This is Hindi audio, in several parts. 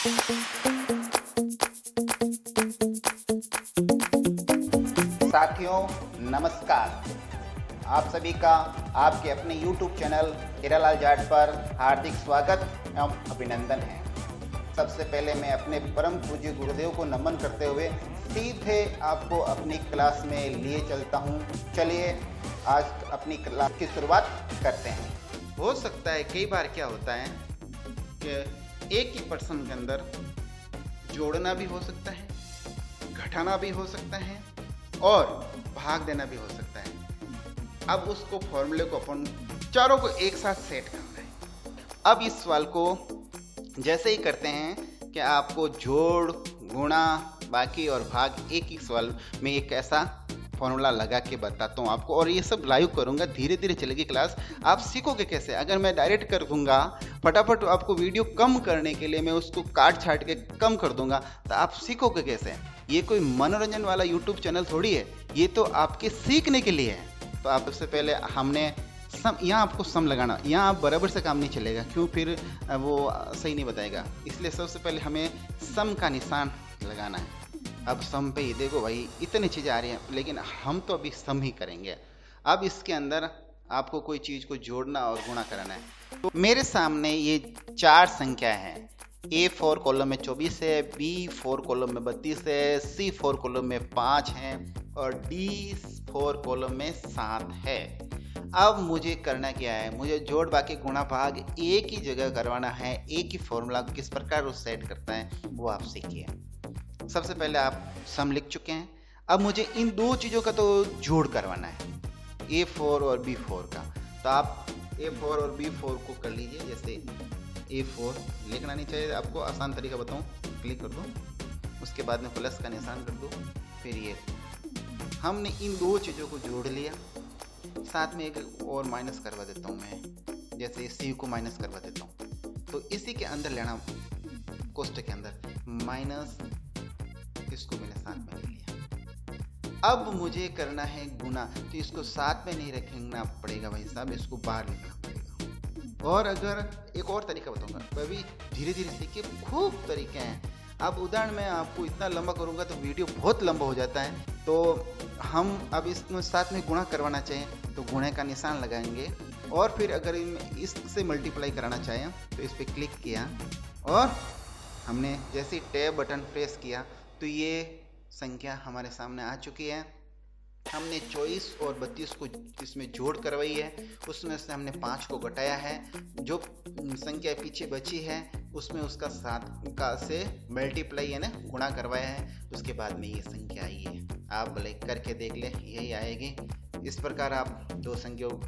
साथियों नमस्कार। आप सभी का आपके अपने YouTube चैनल हीरालाल जाट पर हार्दिक स्वागत एवं अभिनंदन है। सबसे पहले मैं अपने परम पूज्य गुरुदेव को नमन करते हुए सीधे आपको अपनी क्लास में लिए चलता हूँ। चलिए आज अपनी क्लास की शुरुआत करते हैं। हो सकता है कई बार क्या होता है कि एक ही पर्सन के अंदर जोड़ना भी हो सकता है, घटाना भी हो सकता है और भाग देना भी हो सकता है। अब उसको फॉर्मूले को अपन चारों को एक साथ सेट करना है। अब इस सवाल को जैसे ही करते हैं कि आपको जोड़, गुणा, बाकी और भाग एक ही सवाल में एक ऐसा फॉर्मूला लगा के बताता हूँ आपको, और ये सब लाइव करूँगा। धीरे धीरे चलेगी क्लास, आप सीखोगे कैसे। अगर मैं डायरेक्ट कर दूंगा फटाफट आपको वीडियो कम करने के लिए मैं उसको काट छाट के कम कर दूंगा, तो आप सीखोगे कैसे। ये कोई मनोरंजन वाला यूट्यूब चैनल थोड़ी है, ये तो आपके सीखने के लिए है। तो आप सबसे पहले हमने सम, यहाँ आपको सम लगाना, यहाँ आप बराबर से काम नहीं चलेगा, क्यों, फिर वो सही नहीं बताएगा। इसलिए सबसे पहले हमें सम का निशान लगाना है। अब सम पे ही देखो भाई इतनी चीज़ें आ रही हैं, लेकिन हम तो अभी सम ही करेंगे। अब इसके अंदर आपको कोई चीज़ को जोड़ना और गुणा कराना है। तो मेरे सामने ये चार संख्या है। A4 कॉलम में 24 है, B4 कॉलम में 32 है, C4 कॉलम में 5 है और D4 कॉलम में 7 है। अब मुझे करना क्या है, मुझे जोड़, बाकी, गुणा, भाग एक ही जगह करवाना है। एक ही फॉर्मूला किस प्रकार वो सेट करता है वो आप सीखिए। सबसे पहले आप सम लिख चुके हैं। अब मुझे इन दो चीज़ों का तो जोड़ करवाना है, A4 और B4 का। तो आप A4 और B4 को कर लीजिए। जैसे A4 लिखना नहीं चाहिए आपको, आसान तरीका बताऊं, क्लिक कर दो, उसके बाद में प्लस का निशान कर दो, फिर ये हमने इन दो चीज़ों को जोड़ लिया। साथ में एक और माइनस करवा देता हूँ मैं, जैसे C को माइनस करवा देता हूँ। तो इसी के अंदर लेना, कोष्ठक के अंदर माइनस, इसको मैंने साथ में ले लिया। अब मुझे करना है गुना, तो इसको साथ में नहीं रखना पड़ेगा भाई साहब, इसको बाहर लिखना पड़ेगा। और अगर एक और तरीका बताऊंगा, अभी धीरे धीरे सीखिए, खूब तरीके हैं। अब उदाहरण में आपको इतना लंबा करूंगा तो वीडियो बहुत लंबा हो जाता है। तो हम अब इसमें साथ में गुणा करवाना चाहिए तो गुणे का निशान लगाएंगे, और फिर अगर इससे मल्टीप्लाई कराना चाहें तो इस पर क्लिक किया और हमने जैसे टैब बटन प्रेस किया तो ये संख्या हमारे सामने आ चुकी है। हमने 24 और 32 को इसमें जोड़ करवाई है, उसमें से हमने 5 को घटाया है। जो संख्या पीछे बची है उसमें उसका 7 का से मल्टीप्लाई यानी गुणा करवाया है। उसके बाद में ये संख्या आई है, आप भले करके देख ले, यही आएगी। इस प्रकार आप दो संख्याओं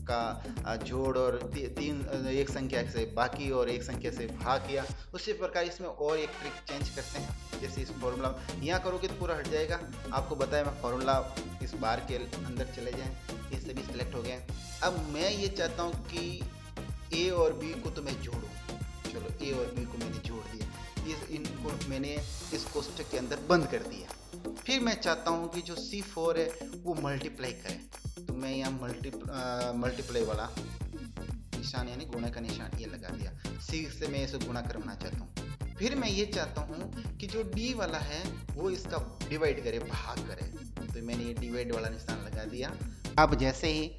का जोड़ और एक संख्या से बाकी और एक संख्या से भाग किया। उसी प्रकार इसमें और एक ट्रिक चेंज करते हैं। जैसे इस फॉर्मूला यहाँ करोगे तो पूरा हट जाएगा, आपको बताया मैं फॉर्मूला इस बार के अंदर चले जाएं। ये सभी सिलेक्ट हो गए। अब मैं ये चाहता हूँ कि A और B को तो मैं जोड़ूँ। चलो A और B को मैंने जोड़ दिया, इनको मैंने इस कोष्ठक के अंदर बंद कर दिया। फिर मैं चाहता हूँ कि जो C4 है वो मल्टीप्लाई करे, तो मैं यहाँ मल्टीप्लाई वाला निशान यानी गुणा का निशान ये लगा दिया। C से मैं इसे गुणा करवाना चाहता हूँ। फिर मैं ये चाहता हूँ कि जो D वाला है वो इसका डिवाइड करे, भाग करे, तो मैंने ये डिवाइड वाला निशान लगा दिया। अब जैसे ही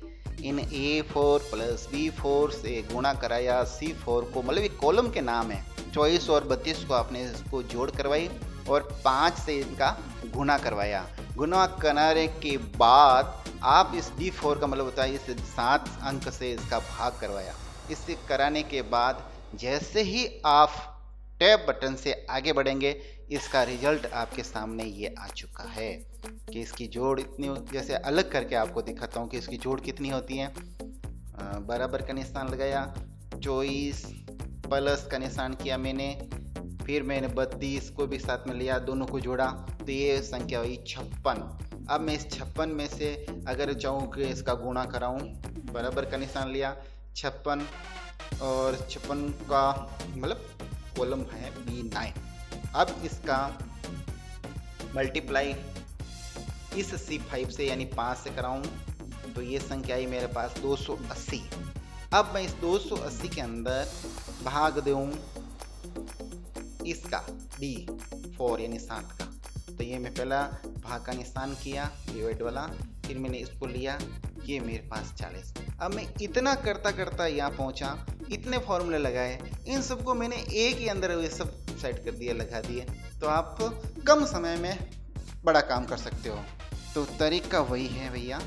इन A4 प्लस B4 से गुणा कराया C4 को, मतलब एक कॉलम के नाम है, 24 और 32 को आपने इसको जोड़ करवाई और 5 से इनका गुणा करवाया। गुणा कराने के बाद आप इस D4 का मतलब होता है इस 7 अंक से इसका भाग करवाया। इससे कराने के बाद जैसे ही आप टैब बटन से आगे बढ़ेंगे, इसका रिजल्ट आपके सामने ये आ चुका है कि इसकी जोड़ इतनी, जैसे अलग करके आपको दिखाता हूँ कि इसकी जोड़ कितनी होती है। बराबर का निशान लगाया, 24 प्लस का निशान किया मैंने, फिर मैंने 32 को भी साथ में लिया, दोनों को जोड़ा तो ये संख्या हुई 56। अब मैं इस 56 में से अगर चाहूँ कि इसका गुणा कराऊँ, बराबर का निशान लिया, 56 और 56 का मतलब कॉलम है B9। अब इसका मल्टीप्लाई इस C5 से यानी 5 से कराऊं तो ये संख्या आई मेरे पास 280। अब मैं इस 280 के अंदर भाग दूं इसका D4 यानी 7 का, तो ये मैं पहला भाग का निशान किया डिवाइड वाला, फिर मैंने इसको लिया, ये मेरे पास 40। अब मैं इतना करता करता यहाँ पहुँचा, इतने फॉर्मूले लगाए, इन सबको मैंने एक ही अंदर ये सब सेट कर दिया, लगा दिए, तो आप कम समय में बड़ा काम कर सकते हो। तो तरीका वही है भैया,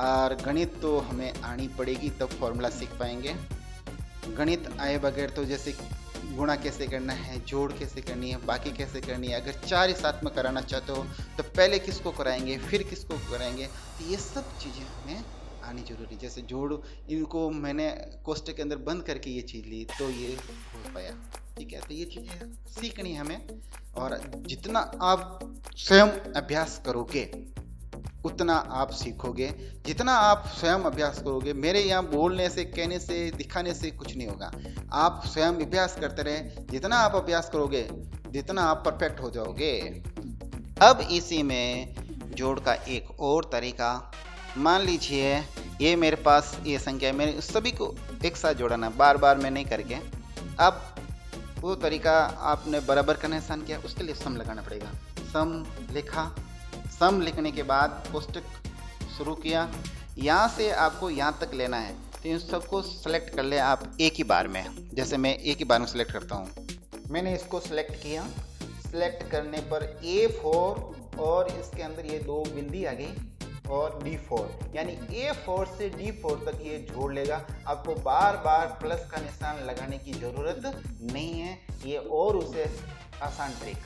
और गणित तो हमें आनी पड़ेगी तब फॉर्मूला सीख पाएंगे। गणित आए बगैर तो जैसे गुणा कैसे करना है, जोड़ कैसे करनी है, बाकी कैसे करनी है, अगर 4 ही साथ में कराना चाहते हो तो पहले किसको कराएंगे फिर किसको कराएंगे, तो ये सब चीज़ें हमें आनी जरूरी। जैसे जोड़, इनको मैंने कोष्टक के अंदर बंद करके ये चीज़ ली तो ये हो पाया, ठीक है। तो ये चीज़ें सीखनी है हमें, और जितना आप स्वयं अभ्यास करोगे उतना आप सीखोगे। जितना आप स्वयं अभ्यास करोगे, मेरे यहाँ बोलने से, कहने से, दिखाने से कुछ नहीं होगा। आप स्वयं अभ्यास करते रहे, जितना आप अभ्यास करोगे जितना आप परफेक्ट हो जाओगे। अब इसी में जोड़ का एक और तरीका, मान लीजिए ये मेरे पास ये संख्या है, मैंने सभी को एक साथ जोड़ना, बार बार मैं नहीं करके। अब वो तरीका आपने बराबर का निशान किया, उसके लिए सम लगाना पड़ेगा। सम लिखा, सम लिखने के बाद कोष्टक शुरू किया, यहाँ से आपको यहाँ तक लेना है, तो इन सबको सेलेक्ट कर ले आप एक ही बार में। जैसे मैं एक ही बार में सेलेक्ट करता हूँ, मैंने इसको सेलेक्ट किया, सेलेक्ट करने पर A4 और इसके अंदर ये 2 बिंदी आ गई और D4, यानी A4 से D4 तक ये जोड़ लेगा। आपको बार बार प्लस का निशान लगाने की ज़रूरत नहीं है, ये और उसे आसान ट्रिक।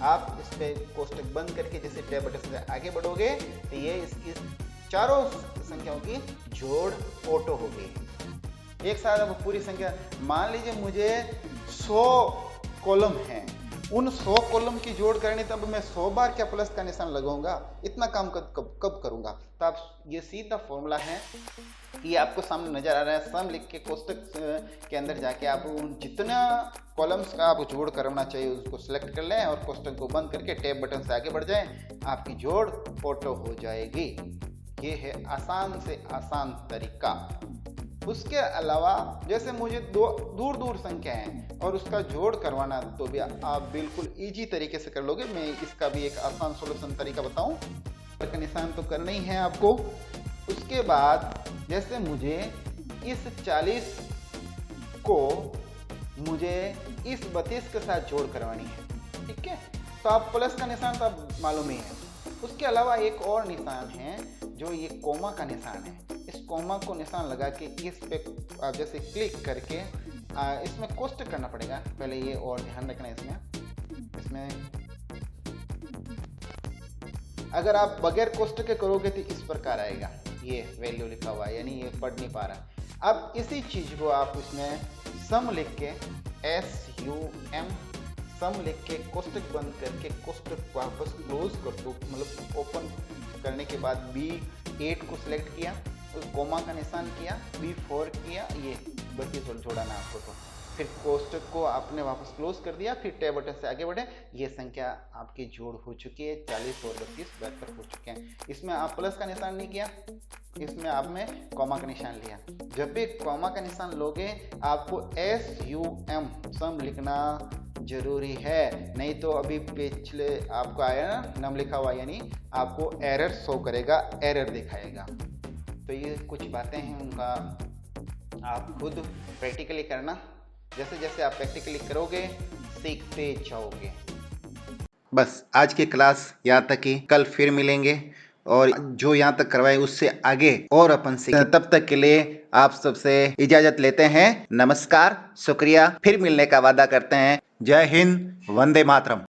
आप इस पे कोष्टक बंद करके जैसे टैब बटन से आगे बढ़ोगे तो ये इसकी चारों संख्याओं की जोड़ ऑटो होगी। एक साथ अब पूरी संख्या, मान लीजिए मुझे 100 कॉलम हैं, उन 100 कॉलम की जोड़ करनी, तब मैं 100 बार क्या प्लस का निशान लगाऊंगा? इतना काम कब करूंगा? तो आप ये सीधा फॉर्मूला है, ये आपको सामने नजर आ रहा है। सम लिख के कोष्टक के अंदर जाके आप जितना कॉलम्स का आप जोड़ करना चाहिए उसको सिलेक्ट कर लें और कोष्टक को बंद करके टैब बटन से आगे बढ़ जाएं, आपकी जोड़ ऑटो हो जाएगी। ये है आसान से आसान तरीका। उसके अलावा जैसे मुझे दूर दूर संख्या है और उसका जोड़ करवाना, तो भी आप बिल्कुल इजी तरीके से कर लोगे। मैं इसका भी एक आसान सोल्यूशन तरीका बताऊं। का निशान तो करना ही है आपको। उसके बाद जैसे मुझे इस 40 को मुझे इस 32 के साथ जोड़ करवानी है, ठीक है, तो आप प्लस का निशान तो आप मालूम ही है। उसके अलावा एक और निशान है जो ये कोमा का निशान है। इस कोमा को निशान लगा के इस पे आप जैसे क्लिक करके इसमें कोष्टक करना पड़ेगा पहले, ये और ध्यान रखना इसमें अगर आप बगैर कोष्टक के करोगे तो इस प्रकार आएगा, ये वैल्यू लिखा हुआ है, यानी ये पढ़ नहीं पा रहा। अब इसी चीज को आप इसमें सम लिख के SUM सम लिख के कोष्टक बंद करके कोष्टक वापस क्लोज कर दो, मतलब ओपन करने के बाद B8 को सिलेक्ट किया, उस कोमा का निशान किया, B4 किया, ये 32 जोड़ाना आपको, तो फिर कोष्टक को आपने वापस क्लोज कर दिया, फिर टैब बटन से आगे बढ़े। ये संख्या आपकी जोड़ हो चुकी है, 40 और 32 72 हो चुके हैं। इसमें आप प्लस का निशान नहीं किया, इसमें आपने कॉमा का निशान लिया। जब भी कॉमा का निशान लोगे आपको SUM सम लिखना जरूरी है, नहीं तो अभी पिछले आपको आया ना नम लिखा हुआ, यानी आपको एरर शो करेगा, एरर दिखाएगा। तो ये कुछ बातें हैं, उनका आप खुद प्रैक्टिकली करना। जैसे जैसे आप प्रैक्टिकली करोगे सीखते जाओगे। बस आज की क्लास यहाँ तक ही, कल फिर मिलेंगे और जो यहाँ तक करवाए उससे आगे और अपन सीखें। तब तक के लिए आप सबसे इजाजत लेते हैं। नमस्कार, शुक्रिया, फिर मिलने का वादा करते हैं। जय हिंद, वंदे मातरम।